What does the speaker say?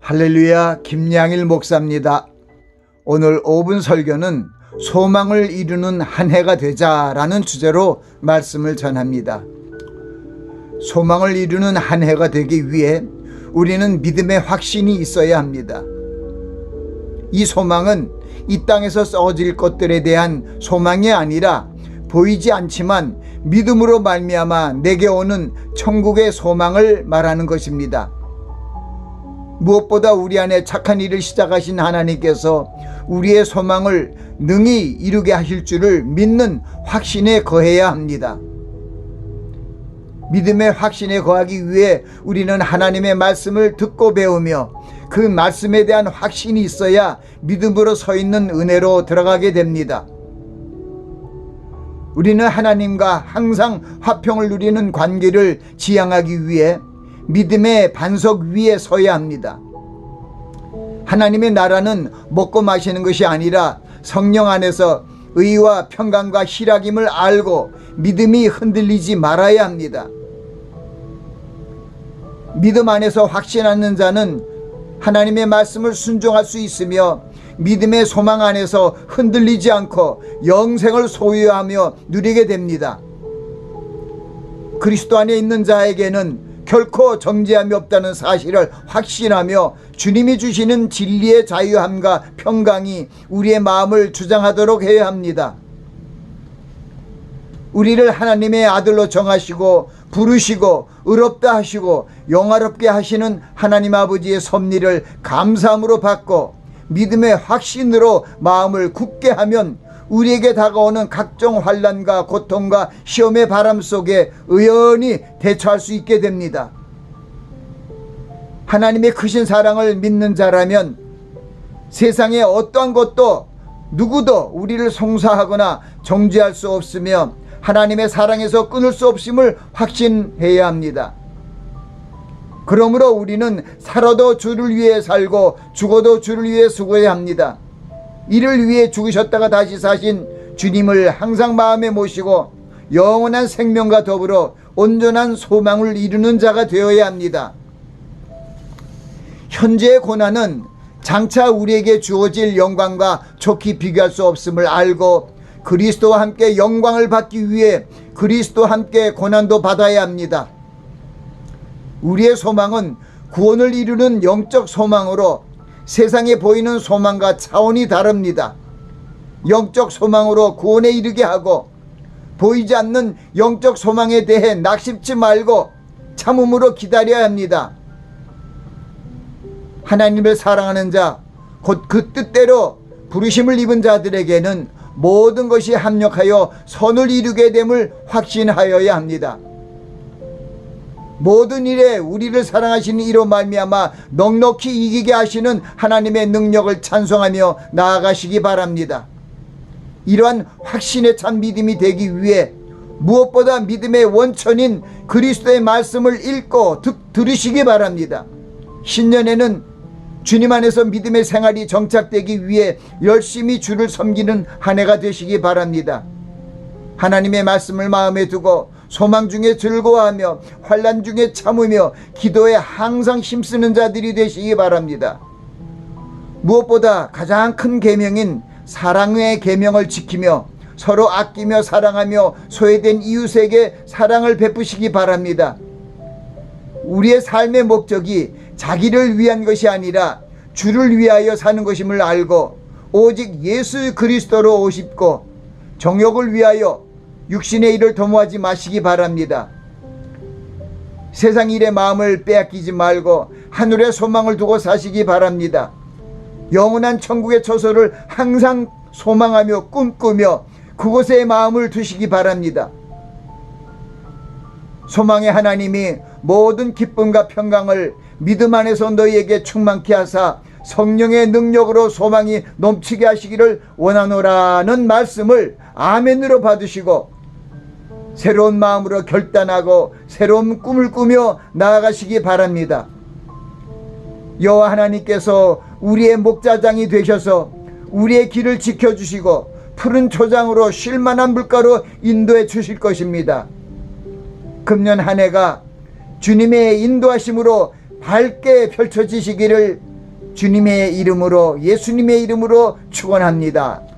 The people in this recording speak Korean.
할렐루야, 김양일 목사입니다. 오늘 5분 설교는 소망을 이루는 한 해가 되자라는 주제로 말씀을 전합니다. 소망을 이루는 한 해가 되기 위해 우리는 믿음의 확신이 있어야 합니다. 이 소망은 이 땅에서 써질 것들에 대한 소망이 아니라 보이지 않지만 믿음으로 말미암아 내게 오는 천국의 소망을 말하는 것입니다. 무엇보다 우리 안에 착한 일을 시작하신 하나님께서 우리의 소망을 능히 이루게 하실 줄을 믿는 확신에 거해야 합니다. 믿음의 확신에 거하기 위해 우리는 하나님의 말씀을 듣고 배우며 그 말씀에 대한 확신이 있어야 믿음으로 서 있는 은혜로 들어가게 됩니다. 우리는 하나님과 항상 화평을 누리는 관계를 지향하기 위해 믿음의 반석 위에 서야 합니다. 하나님의 나라는 먹고 마시는 것이 아니라 성령 안에서 의와 평강과 희락임을 알고 믿음이 흔들리지 말아야 합니다. 믿음 안에서 확신하는 자는 하나님의 말씀을 순종할 수 있으며 믿음의 소망 안에서 흔들리지 않고 영생을 소유하며 누리게 됩니다. 그리스도 안에 있는 자에게는 결코 정죄함이 없다는 사실을 확신하며 주님이 주시는 진리의 자유함과 평강이 우리의 마음을 주장하도록 해야 합니다. 우리를 하나님의 아들로 정하시고 부르시고 의롭다 하시고 영화롭게 하시는 하나님 아버지의 섭리를 감사함으로 받고 믿음의 확신으로 마음을 굳게 하면 우리에게 다가오는 각종 환난과 고통과 시험의 바람 속에 의연히 대처할 수 있게 됩니다. 하나님의 크신 사랑을 믿는 자라면 세상의 어떠한 것도 누구도 우리를 송사하거나 정죄할 수 없으며 하나님의 사랑에서 끊을 수 없음을 확신해야 합니다. 그러므로 우리는 살아도 주를 위해 살고 죽어도 주를 위해 죽어야 합니다. 이를 위해 죽으셨다가 다시 사신 주님을 항상 마음에 모시고 영원한 생명과 더불어 온전한 소망을 이루는 자가 되어야 합니다. 현재의 고난은 장차 우리에게 주어질 영광과 좋게 비교할 수 없음을 알고 그리스도와 함께 영광을 받기 위해 그리스도와 함께 고난도 받아야 합니다. 우리의 소망은 구원을 이루는 영적 소망으로 세상에 보이는 소망과 차원이 다릅니다. 영적 소망으로 구원에 이르게 하고 보이지 않는 영적 소망에 대해 낙심치 말고 참음으로 기다려야 합니다. 하나님을 사랑하는 자, 곧 그 뜻대로 부르심을 입은 자들에게는 모든 것이 합력하여 선을 이루게 됨을 확신하여야 합니다. 모든 일에 우리를 사랑하시는 이로 말미암아 넉넉히 이기게 하시는 하나님의 능력을 찬송하며 나아가시기 바랍니다. 이러한 확신에 찬 믿음이 되기 위해 무엇보다 믿음의 원천인 그리스도의 말씀을 읽고 들으시기 바랍니다. 신년에는 주님 안에서 믿음의 생활이 정착되기 위해 열심히 주를 섬기는 한 해가 되시기 바랍니다. 하나님의 말씀을 마음에 두고 소망 중에 즐거워하며 환난 중에 참으며 기도에 항상 힘쓰는 자들이 되시기 바랍니다. 무엇보다 가장 큰 계명인 사랑의 계명을 지키며 서로 아끼며 사랑하며 소외된 이웃에게 사랑을 베푸시기 바랍니다. 우리의 삶의 목적이 자기를 위한 것이 아니라 주를 위하여 사는 것임을 알고 오직 예수 그리스도로 오십고 정욕을 위하여 육신의 일을 도모하지 마시기 바랍니다. 세상 일에 마음을 빼앗기지 말고 하늘의 소망을 두고 사시기 바랍니다. 영원한 천국의 처소를 항상 소망하며 꿈꾸며 그곳에 마음을 두시기 바랍니다. 소망의 하나님이 모든 기쁨과 평강을 믿음 안에서 너희에게 충만케 하사 성령의 능력으로 소망이 넘치게 하시기를 원하노라는 말씀을 아멘으로 받으시고 새로운 마음으로 결단하고 새로운 꿈을 꾸며 나아가시기 바랍니다. 여호와 하나님께서 우리의 목자장이 되셔서 우리의 길을 지켜주시고 푸른 초장으로 쉴만한 물가로 인도해 주실 것입니다. 금년 한 해가 주님의 인도하심으로 밝게 펼쳐지시기를 주님의 이름으로 예수님의 이름으로 축원합니다.